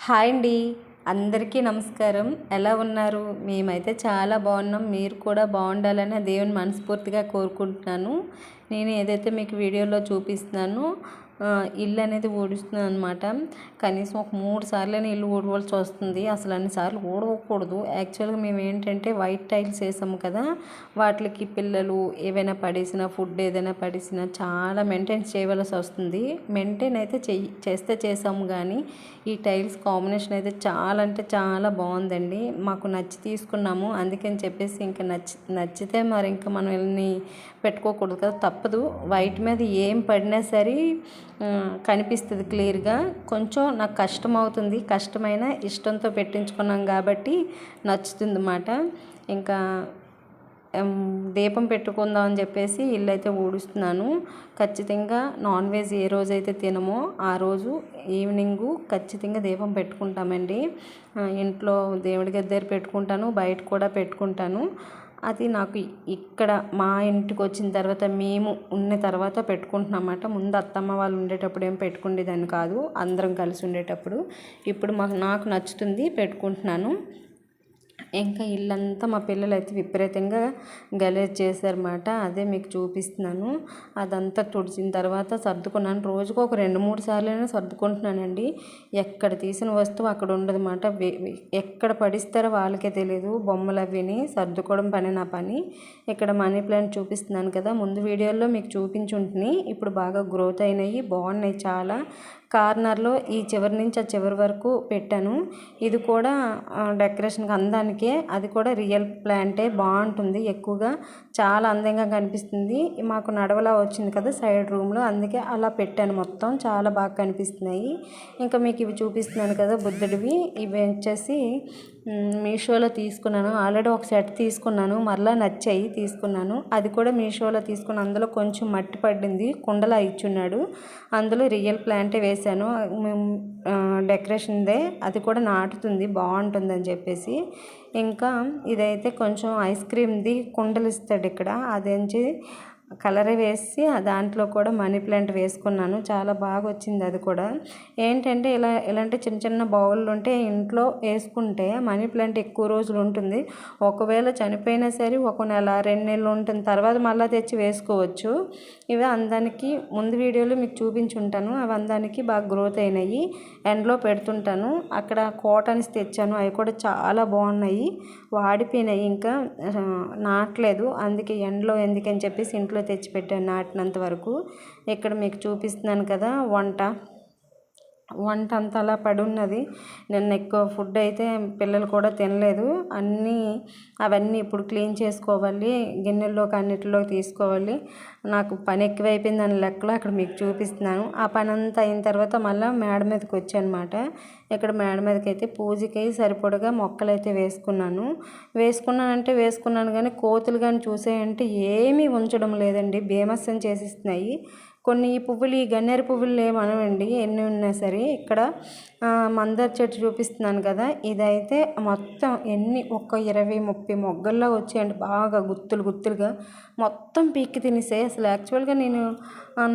Hi అండి, అందరికీ నమస్కారం. ఎలా ఉన్నారు? మేమైతే చాలా బాగున్నాం. మీరు కూడా బాగుండాలని దేవుని మనస్ఫూర్తిగా కోరుకుంటున్నాను. నేను ఏదైతే మీకు వీడియోలో చూపిస్తున్నానో ఇల్లు అనేది ఊడుస్తున్నాను అనమాట. కనీసం ఒక 3 సార్లైనా ఇల్లు ఊడవలసి వస్తుంది. అసలు అన్నిసార్లు ఊడవకూడదు. యాక్చువల్గా మేము ఏంటంటే వైట్ టైల్స్ వేసాము కదా, వాటికి పిల్లలు ఏవైనా పడేసినా, ఫుడ్ ఏదైనా పడేసినా చాలా మెయింటైన్ చేయవలసి వస్తుంది. మెయింటైన్ అయితే చేస్తే చేసాము, కానీ ఈ టైల్స్ కాంబినేషన్ అయితే చాలా అంటే చాలా బాగుందండి. మాకు నచ్చి తీసుకున్నాము. అందుకని చెప్పేసి ఇంకా నచ్చితే మరి ఇంకా మనం వెళ్ళి పెట్టుకోకూడదు కదా, తప్పదు. వైట్ మీద ఏం పడినా సరే కనిపిస్తుంది క్లియర్గా. కొంచెం నాకు కష్టం అవుతుంది, కష్టమైన ఇష్టంతో పెట్టించుకున్నాం కాబట్టి నచ్చుతుంది అన్నమాట. ఇంకా దీపం పెట్టుకుందాం అని చెప్పేసి ఇల్లు అయితే ఊడుస్తున్నాను. ఖచ్చితంగా నాన్ వెజ్ ఏ రోజైతే తినమో ఆ రోజు ఈవినింగు ఖచ్చితంగా దీపం పెట్టుకుంటామండి. ఇంట్లో దేవుడి దగ్గర పెట్టుకుంటాను, బయట కూడా పెట్టుకుంటాను. అది నాకు ఇక్కడ మా ఇంటికి వచ్చిన తర్వాత, మేము ఉన్న తర్వాత పెట్టుకుంటున్నమాట. ముందు అత్తమ్మ వాళ్ళు ఉండేటప్పుడు ఏం పెట్టుకునేదాన్ని కాదు, అందరం కలిసి ఉండేటప్పుడు. ఇప్పుడు నాకు నచ్చుతుంది, పెట్టుకుంటున్నాను. ఇంకా ఇల్లంతా మా పిల్లలు అయితే విపరీతంగా గలీజ్ చేశారన్నమాట. అదే మీకు చూపిస్తున్నాను. అదంతా తుడిచిన తర్వాత సర్దుకున్నాను. రోజుకు ఒక 2-3 సార్లైనా సర్దుకుంటున్నానండి. ఎక్కడ తీసిన వస్తువు అక్కడ ఉండదన్నమాట. ఎక్కడ పడిస్తారో వాళ్ళకే తెలియదు. బొమ్మలు అవిని సర్దుకోవడం పని నా పని. ఇక్కడ మనీ ప్లాంట్ చూపిస్తున్నాను కదా, ముందు వీడియోలో మీకు చూపించుంటుని. ఇప్పుడు బాగా గ్రోత్ అయినాయి, బాగున్నాయి చాలా. కార్నర్లో ఈ చివరి నుంచి ఆ చివరి వరకు పెట్టాను. ఇది కూడా డెకరేషన్కి అందానికే. అది కూడా రియల్ ప్లాంటే, బాగుంటుంది. ఎక్కువగా చాలా అందంగా కనిపిస్తుంది. మాకు నడవలా వచ్చింది కదా సైడ్ రూమ్లో, అందుకే అలా పెట్టాను. మొత్తం చాలా బాగా కనిపిస్తున్నాయి. ఇంకా మీకు ఇవి చూపిస్తున్నాను కదా బుద్ధుడివి. ఇవి వచ్చేసి మీషోలో తీసుకున్నాను. ఆల్రెడీ ఒక సెట్ తీసుకున్నాను, మరలా నచ్చాయి తీసుకున్నాను. అది కూడా మీషోలో తీసుకున్నాను. అందులో కొంచెం మట్టి పడింది, కుండలా ఇచ్చున్నాడు. అందులో రియల్ ప్లాంటే వేశాను. డెకరేషన్దే, అది కూడా నాటుతుంది, బాగుంటుందని చెప్పేసి. ఇంకా ఇదైతే కొంచెం ఐస్ క్రీమ్ది కుండలు ఇస్తాడు ఇక్కడ, అదేంచి కలర్ వేసి దాంట్లో కూడా మనీ ప్లాంట్ వేసుకున్నాను. చాలా బాగా వచ్చింది. అది కూడా ఏంటంటే ఇలాంటి చిన్న చిన్న బౌళ్ళు ఉంటే ఇంట్లో వేసుకుంటే మనీ ప్లాంట్ ఎక్కువ రోజులు ఉంటుంది. ఒకవేళ చనిపోయినా సరే 1 నెల 2 నెలలు ఉంటుంది, తర్వాత మళ్ళీ తెచ్చి వేసుకోవచ్చు. ఇవి అందానికి ముందు వీడియోలో మీకు చూపించుంటాను. అవి అందానికి బాగా గ్రోత్ అయినాయి. ఎండలో పెడుతుంటాను. అక్కడ కాటన్స్ తెచ్చాను, అవి కూడా చాలా బాగున్నాయి. వాడిపోయినాయి, ఇంకా నాటలేదు. అందుకే ఎండలో ఎందుకని చెప్పేసి ఇంట్లో తెచ్చిపెట్టాను నాటినంత వరకు. ఇక్కడ మీకు చూపిస్తున్నాను కదా వంట అంతా అలా పడి ఉన్నది. నిన్న ఎక్కువ ఫుడ్ అయితే పిల్లలు కూడా తినలేదు. అవన్నీ ఇప్పుడు క్లీన్ చేసుకోవాలి, గిన్నెల్లోకి అన్నిటిలోకి తీసుకోవాలి. నాకు పని ఎక్కువైపోయింది అని లెక్కలో అక్కడ మీకు చూపిస్తున్నాను. ఆ పని అంతా అయిన తర్వాత మళ్ళీ మేడ మీదకి వచ్చానమాట. ఇక్కడ మేడ మీదకి అయితే పూజకి సరిపడగా మొక్కలు అయితే వేసుకున్నాను కానీ కోతులు కానీ చూసాయంటే ఏమీ ఉంచడం లేదండి, బీభత్సం చేసిస్తున్నాయి. కొన్ని పువ్వులు, ఈ గన్నేరు పువ్వులు ఏమనవండి, ఎన్ని ఉన్నా సరే. ఇక్కడ మందార చెట్టు చూపిస్తున్నాను కదా, ఇదైతే మొత్తం ఒక 20-30 మొగ్గల్లో వచ్చాయండి, బాగా గుత్తులుగా మొత్తం పీక్కి తినేసాయి. అసలు యాక్చువల్గా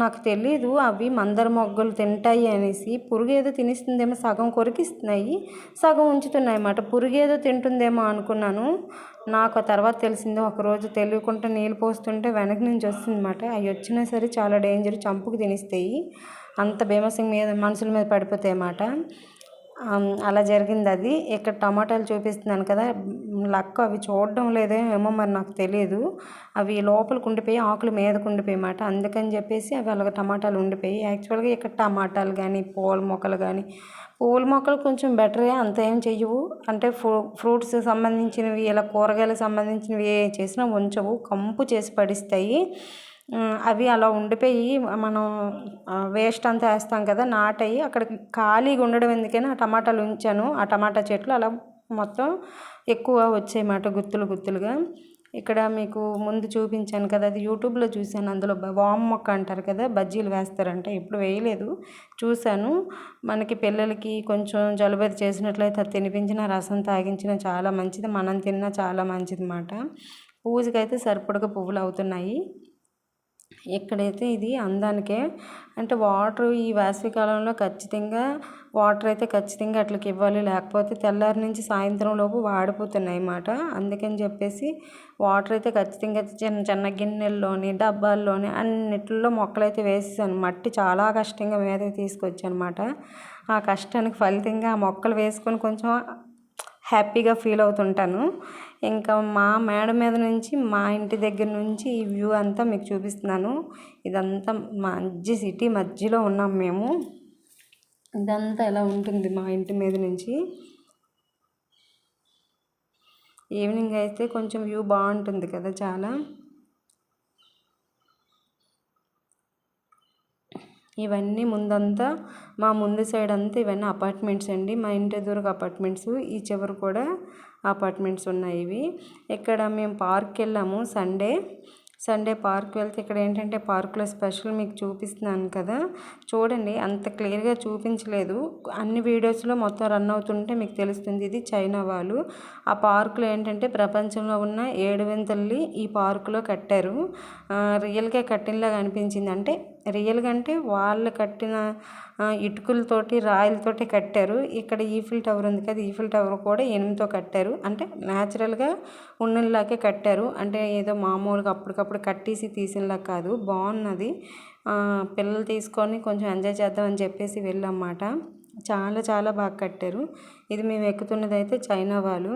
నాకు తెలీదు అవి మందార మొగ్గలు తింటాయి అనేసి. పురుగు ఏదో తినేస్తుందేమో, సగం కొరికిస్తున్నాయి, సగం ఉంచుతున్నాయి అన్నమాట. పురుగు ఏదో తింటుందేమో అనుకున్నాను. నాకు ఆ తర్వాత తెలిసింది, ఒకరోజు తెలియకుండా నీళ్ళు పోస్తుంటే వెనక నుంచి వస్తుందన్నమాట. అవి వచ్చినా సరే చాలా డేంజర్, చంపుకు తినేస్తాయి. అంత బీమసింగ్ మీద మనుషుల మీద పడిపోతాయి అన్నమాట. అలా జరిగింది అది. ఇక్కడ టమాటాలు చూపిస్తున్నాను కదా, లక్క అవి చూడడం లేదేమో మరి నాకు తెలియదు. అవి లోపలికి ఉండిపోయి ఆకులు మీదకు ఉండిపోయి అన్నమాట. అందుకని చెప్పేసి అవి అలాగ టమాటాలు ఉండిపోయి. యాక్చువల్గా ఇక్కడ టమాటాలు కానీ పూల మొక్కలు కొంచెం బెటరే, అంత ఏం చెయ్యవు. అంటే ఫ్రూట్స్ సంబంధించినవి, ఇలా కూరగాయలకు సంబంధించినవి ఏ చేసినా ఉంచవు, కంపు చేసి పడిస్తాయి. అవి అలా ఉండిపోయి మనం వేస్ట్ అంతా వేస్తాం కదా, నాటయి అక్కడ ఖాళీగా ఉండడం ఎందుకని ఆ టమాటాలు ఉంచాను. ఆ టమాటా చెట్లు అలా మొత్తం ఎక్కువ వచ్చాయన్నమాట, గుత్తులుగా. ఇక్కడ మీకు ముందు చూపించాను కదా, అది యూట్యూబ్లో చూశాను. అందులో వాము మొక్క అంటారు కదా, బజ్జీలు వేస్తారంట. ఎప్పుడు వేయలేదు, చూశాను. మనకి పిల్లలకి కొంచెం జలుబు చేసినట్లయితే అది తినిపించిన, రసం తాగించిన చాలా మంచిది, మనం తిన్నా చాలా మంచిది అన్నమాట. పూజకైతే సరిపడగా పువ్వులు అవుతున్నాయి. ఇక్కడైతే ఇది అందానికే, అంటే వాటర్ ఈ వేసవికాలంలో ఖచ్చితంగా వాటర్ అయితే ఖచ్చితంగా అట్లకి ఇవ్వాలి, లేకపోతే తెల్లారి నుంచి సాయంత్రం లోపు వాడిపోతున్నాయి అన్నమాట. అందుకని చెప్పేసి వాటర్ అయితే ఖచ్చితంగా చిన్న చిన్న గిన్నెల్లోని డబ్బాల్లోని అన్నిటిలో మొక్కలైతే వేసేసాను. మట్టి చాలా కష్టంగా మీదకి తీసుకొచ్చాను అనమాట. ఆ కష్టానికి ఫలితంగా ఆ మొక్కలు వేసుకొని కొంచెం హ్యాపీగా ఫీల్ అవుతుంటాను. ఇంకా మా మేడ మీద నుంచి మా ఇంటి దగ్గర నుంచి ఈ వ్యూ అంతా మీకు చూపిస్తున్నాను. ఇదంతా మంచి సిటీ మధ్యలో ఉన్నాం మేము. ఇదంతా ఎలా ఉంటుంది మా ఇంటి మీద నుంచి. ఈవినింగ్ అయితే కొంచెం వ్యూ బాగుంటుంది కదా చాలా. ఇవన్నీ ముందంతా మా ముందు సైడ్ అంతా ఇవన్నీ అపార్ట్మెంట్స్ అండి. మా ఇంటి ఎదురుగా అపార్ట్మెంట్స్, ఈ చివరి కూడా అపార్ట్మెంట్స్ ఉన్నాయి ఇవి. ఇక్కడ మేము పార్క్కి వెళ్ళాము సండే పార్క్ వెళ్తే ఇక్కడ ఏంటంటే పార్కులో స్పెషల్ మీకు చూపిస్తున్నాను కదా, చూడండి. అంత క్లియర్గా చూపించలేదు, అన్ని వీడియోస్లో మొత్తం రన్ అవుతుంటే మీకు తెలుస్తుంది. ఇది చైనా వాళ్ళు. ఆ పార్కులో ఏంటంటే ప్రపంచంలో ఉన్న 7 వింతల్ని ఈ పార్కులో కట్టారు. రియల్గా కట్టినలాగా అనిపించింది. అంటే రియల్గా అంటే వాళ్ళు కట్టిన ఇటుకలతోటి రాయిలతోటి కట్టారు. ఇక్కడ ఈఫిల్ టవర్ ఉంది కదా, ఈఫిల్ టవర్ కూడా ఇనుముతో కట్టారు. అంటే న్యాచురల్గా ఉన్నలాగే కట్టారు. అంటే ఏదో మామూలుగా అప్పటికప్పుడు కట్టేసి తీసినలా కాదు, బాగున్నది. పిల్లలు తీసుకొని కొంచెం ఎంజాయ్ చేద్దామని చెప్పేసి వెళ్ళామన్నమాట. చాలా చాలా బాగా కట్టారు. ఇది మేము ఎక్కుతున్నది అయితే చైనా వాళ్ళు.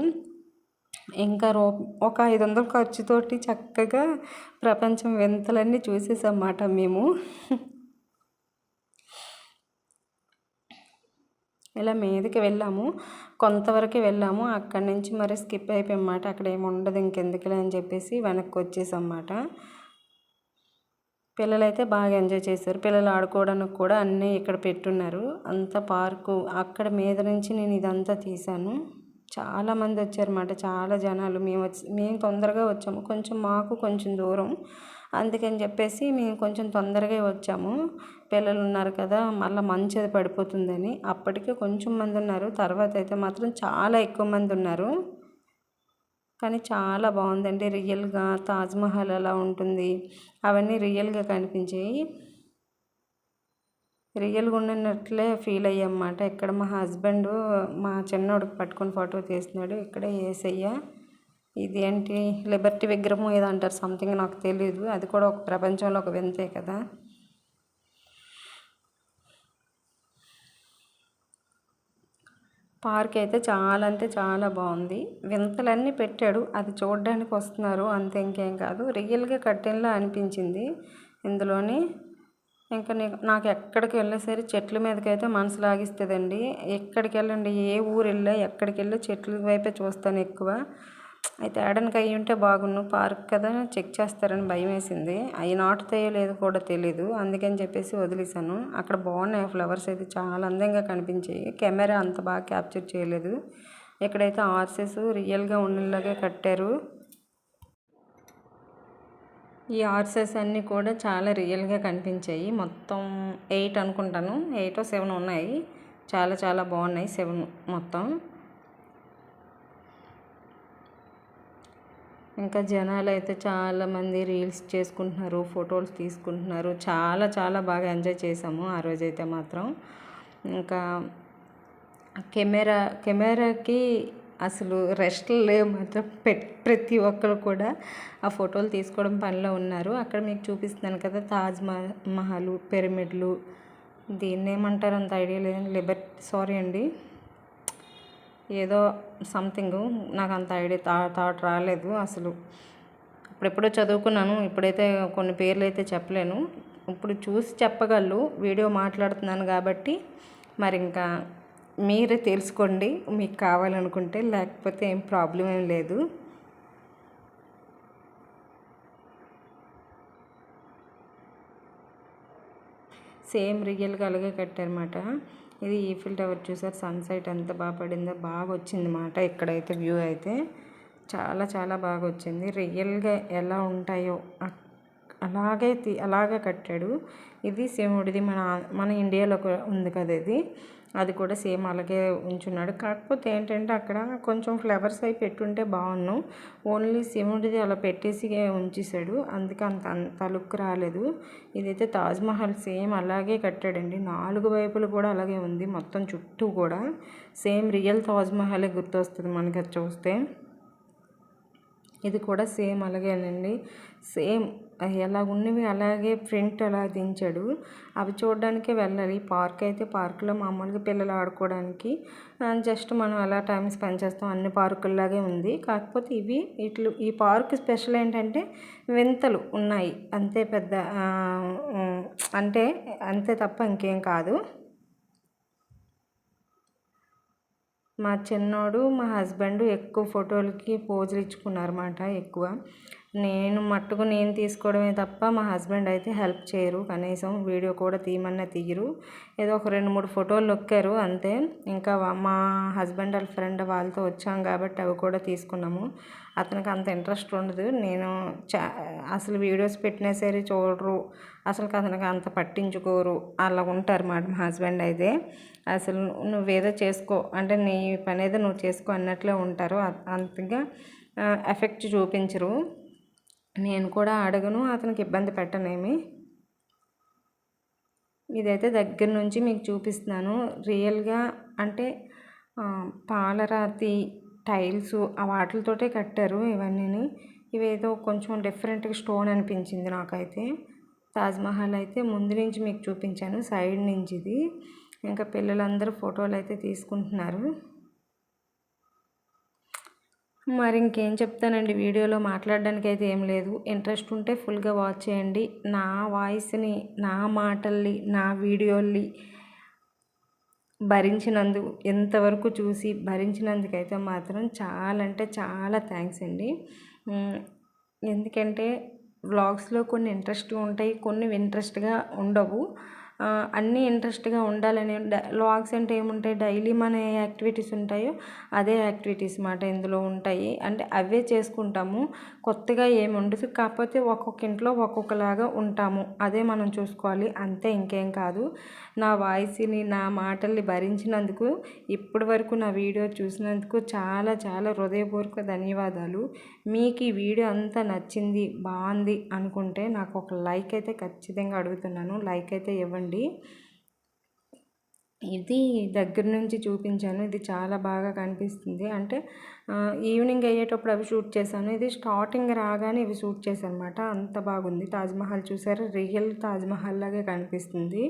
ఇంకా ఒక 500 ఖర్చుతోటి చక్కగా ప్రపంచం వింతలన్నీ చూసేసామాట మేము. ఇలా మీదకి వెళ్ళాము, కొంతవరకు వెళ్ళాము. అక్కడి నుంచి మరి స్కిప్ అయిపోయామాట. అక్కడ ఏమి ఉండదు ఇంకెందుకులే అని చెప్పేసి వెనక్కి వచ్చేసామాట. పిల్లలైతే బాగా ఎంజాయ్ చేశారు. పిల్లలు ఆడుకోవడానికి కూడా అన్నీ ఇక్కడ పెట్టున్నారు. అంతా పార్కు. అక్కడ మీద నుంచి నేను ఇదంతా తీశాను. చాలామంది వచ్చారన్నమాట, చాలా జనాలు. మేము తొందరగా వచ్చాము, కొంచెం మాకు కొంచెం దూరం. అందుకని చెప్పేసి మేము కొంచెం తొందరగా వచ్చాము. పిల్లలు ఉన్నారు కదా, మళ్ళీ మంచు అది పడిపోతుందని. అప్పటికే కొంచెం మంది ఉన్నారు, తర్వాత అయితే మాత్రం చాలా ఎక్కువ మంది ఉన్నారు. కానీ చాలా బాగుందండి. రియల్గా తాజ్మహల్ ఎలా ఉంటుంది అవన్నీ రియల్గా కనిపించాయి. రియల్గా ఉన్నట్లే ఫీల్ అయ్యామన్నమాట. ఇక్కడ మా హస్బెండ్ మా చిన్నోడికి పట్టుకొని ఫోటో తీస్తున్నాడు. ఇక్కడ యేసయ్య, ఇది ఏంటి లిబర్టీ విగ్రహం ఏదో అంటారు సంథింగ్, నాకు తెలియదు. అది కూడా ఒక ప్రపంచంలో ఒక వింతే కదా. పార్క్ అయితే చాలా అంటే చాలా బాగుంది. వింతలన్నీ పెట్టాడు, అది చూడడానికి వస్తున్నారు అంతే, ఇంకేం కాదు. రియల్గా కట్టినలా అనిపించింది ఇందులోని. ఇంకా నాకు ఎక్కడికి వెళ్ళినా సరే చెట్ల మీదకి అయితే మనసు లాగిస్తుందండి. ఎక్కడికి వెళ్ళండి, ఏ ఊరు వెళ్ళా ఎక్కడికి వెళ్ళి చెట్ల వైపే చూస్తాను ఎక్కువ. అయితే ఏడనికి అయ్యి ఉంటే బాగుండు, పార్క్ కదా చెక్ చేస్తారని భయం వేసింది. అవి నాటుతాయో లేదో కూడా తెలీదు, అందుకని చెప్పేసి వదిలేసాను. అక్కడ బాగున్నాయి ఫ్లవర్స్ అయితే, చాలా అందంగా కనిపించాయి. కెమెరా అంత బాగా క్యాప్చర్ చేయలేదు. ఇక్కడైతే హార్సెస్ రియల్గా ఉన్నలాగే కట్టారు. ఈ హార్సెస్ అన్నీ కూడా చాలా రియల్గా కనిపించాయి. మొత్తం 8 అనుకుంటాను, 8 or 7 ఉన్నాయి. చాలా చాలా బాగున్నాయి 7 మొత్తం. ఇంకా జనాలు అయితే చాలామంది రీల్స్ చేసుకుంటున్నారు, ఫొటోస్ తీసుకుంటున్నారు. చాలా చాలా బాగా ఎంజాయ్ చేసాము ఆ రోజైతే మాత్రం. ఇంకా కెమెరాకి అసలు రెస్ట్ లేవు మాత్రం. ప్రతి ఒక్కరు కూడా ఆ ఫోటోలు తీసుకోవడం పనిలో ఉన్నారు. అక్కడ మీకు చూపిస్తున్నాను కదా తాజ్ మహల్, పిరమిడ్లు, దీన్ని ఏమంటారు అంత ఐడియా లేదండి. సారీ అండి, ఏదో సంథింగ్, నాకు అంత ఐడియా థాట్ రాలేదు అసలు. ఇప్పుడెప్పుడో చదువుకున్నాను, ఇప్పుడైతే కొన్ని పేర్లు అయితే చెప్పలేను. ఇప్పుడు చూసి చెప్పగలరు, వీడియో మాట్లాడుతున్నాను కాబట్టి. మరి ఇంకా మీరే తెలుసుకోండి మీకు కావాలనుకుంటే, లేకపోతే ఏం ప్రాబ్లం ఏం లేదు. సేమ్ రియల్గా అలాగే కట్టారన్నమాట. ఇది ఈఫిల్ టవర్ చూసారు, సన్సెట్ ఎంత బాగా పడిందో, బాగా వచ్చింది అన్నమాట. ఇక్కడైతే వ్యూ అయితే చాలా చాలా బాగా వచ్చింది. రియల్గా ఎలా ఉంటాయో అలాగే కట్టాడు. ఇది శివుడిది, మన ఇండియాలో ఉంది కదా ఇది. అది కూడా సేమ్ అలాగే ఉంచున్నాడు. కాకపోతే ఏంటంటే అక్కడ కొంచెం ఫ్లవర్స్ అవి పెట్టుంటే బాగున్నాం. ఓన్లీ శివుడిది అలా పెట్టేసి ఉంచేసాడు. అందుకే అంత లుక్ రాలేదు. ఇదైతే తాజ్మహల్ సేమ్ అలాగే కట్టాడండి. 4 వైపులు కూడా అలాగే ఉంది. మొత్తం చుట్టూ కూడా సేమ్ రియల్ తాజ్మహలే గుర్తొస్తుంది మనకి అది చూస్తే. ఇది కూడా సేమ్ అలాగేనండి. సేమ్ ఎలా ఉన్నవి అలాగే ప్రింట్ అలా దించాడు. అవి చూడడానికే వెళ్ళాలి. పార్క్ అయితే పార్కులో మామూలుగా పిల్లలు ఆడుకోవడానికి జస్ట్ మనం అలా టైం స్పెండ్ చేస్తాం. అన్ని పార్కుల్లాగే ఉంది. కాకపోతే ఈ పార్క్ స్పెషల్ ఏంటంటే వింతలు ఉన్నాయి అంతే. పెద్ద అంటే అంతే తప్ప ఇంకేం కాదు. మా చిన్నోడు మా హస్బెండ్ ఎక్కువ ఫోటోలకి పోజులు ఇచ్చుకున్నారన్నమాట. ఎక్కువ నేను తీసుకోవడమే తప్ప మా హస్బెండ్ అయితే హెల్ప్ చేయరు. కనీసం వీడియో కూడా తీయమన్నా తీయరు. ఏదో ఒక 2-3 ఫోటోలు నొక్కారు అంతే. ఇంకా మా హస్బెండ్ వాళ్ళ ఫ్రెండ్ వాళ్ళతో వచ్చాం కాబట్టి అవి కూడా తీసుకున్నాము. అతనికి అంత ఇంట్రెస్ట్ ఉండదు. నేను అసలు వీడియోస్ పెట్టినా సరే చూడరు. అతనికి అంత పట్టించుకోరు. అలా ఉంటారు మాట మా హస్బెండ్ అయితే. అసలు నువ్వేదో చేసుకో అంటే నీ పని ఏదో నువ్వు చేసుకో అన్నట్లే ఉంటారు. అంతగా ఎఫెక్ట్ చూపించరు. నేను కూడా అడగను, అతనికి ఇబ్బంది పెట్టనేమి. ఇదైతే దగ్గర నుంచి మీకు చూపిస్తున్నాను. రియల్గా అంటే పాలరాతి టైల్స్ వాటితోటే కట్టారు ఇవన్నీ. ఇవేదో కొంచెం డిఫరెంట్గా స్టోన్ అనిపించింది నాకైతే. తాజ్మహల్ అయితే ముందు నుంచి మీకు చూపించాను, సైడ్ నుంచి ఇది. ఇంకా పిల్లలందరూ ఫోటోలు అయితే తీసుకుంటున్నారు. మరి ఇంకేం చెప్తానండి, వీడియోలో మాట్లాడడానికి అయితే ఏం లేదు. ఇంట్రెస్ట్ ఉంటే ఫుల్గా వాచ్ చేయండి. నా వాయిస్ని, నా మాటల్ని, నా వీడియోల్ని ఎంతవరకు చూసి భరించినందుకైతే మాత్రం చాలా అంటే చాలా థ్యాంక్స్ అండి. ఎందుకంటే వ్లాగ్స్లో కొన్ని ఇంట్రెస్ట్గా ఉంటాయి, కొన్ని ఇంట్రెస్ట్గా ఉండవు. అన్నీ ఇంట్రెస్ట్గా ఉండాలని వ్లాగ్స్ అంటే ఏముంటాయి, డైలీ మన ఏ యాక్టివిటీస్ ఉంటాయో అదే యాక్టివిటీస్ మాట ఇందులో ఉంటాయి. అంటే అవే చేసుకుంటాము, కొత్తగా ఏమి ఉండదు. కాకపోతే ఒక్కొక్క ఇంట్లో ఒక్కొక్కలాగా ఉంటాము, అదే మనం చూసుకోవాలి అంతే, ఇంకేం కాదు. నా వాయిస్ని, నా మాటల్ని భరించినందుకు, ఇప్పటి వరకు నా వీడియో చూసినందుకు చాలా చాలా హృదయపూర్వక ధన్యవాదాలు. మీకు ఈ వీడియో అంతా నచ్చింది, బాగుంది అనుకుంటే నాకు ఒక లైక్ అయితే ఖచ్చితంగా అడుగుతున్నాను. లైక్ అయితే ఇవ్వండి. ఇది దగ్గర నుంచి చూపించాను. ఇది చాలా బాగా కనిపిస్తుంది. అంటే ఈవినింగ్ అయ్యేటప్పుడు అవి షూట్ చేశాను. ఇది స్టార్టింగ్ రాగానే ఇవి షూట్ చేశాను అనమాట. అంత బాగుంది. తాజ్మహల్ చూసారు, రియల్ తాజ్మహల్ లాగే కనిపిస్తుంది.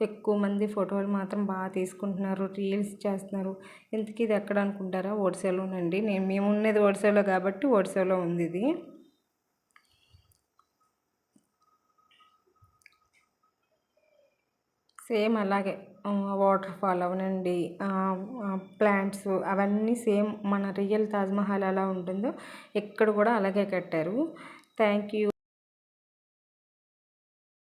ఎక్కువ మంది ఫోటోలు మాత్రం బాగా తీసుకుంటున్నారు, రీల్స్ చేస్తున్నారు. ఇంతకీ ఇది ఎక్కడ అనుకుంటారా? ఒడిశాలోనండి. మేము ఉన్నది ఒడిశాలో కాబట్టి ఒడిశాలో ఉంది ఇది. సేమ్ అలాగే వాటర్ ఫాల్ అవనండి, ప్లాంట్స్ అవన్నీ సేమ్ మన రియల్ తాజ్మహల్ ఎలా ఉంటుందో ఇక్కడ కూడా అలాగే కట్టారు. Thank you.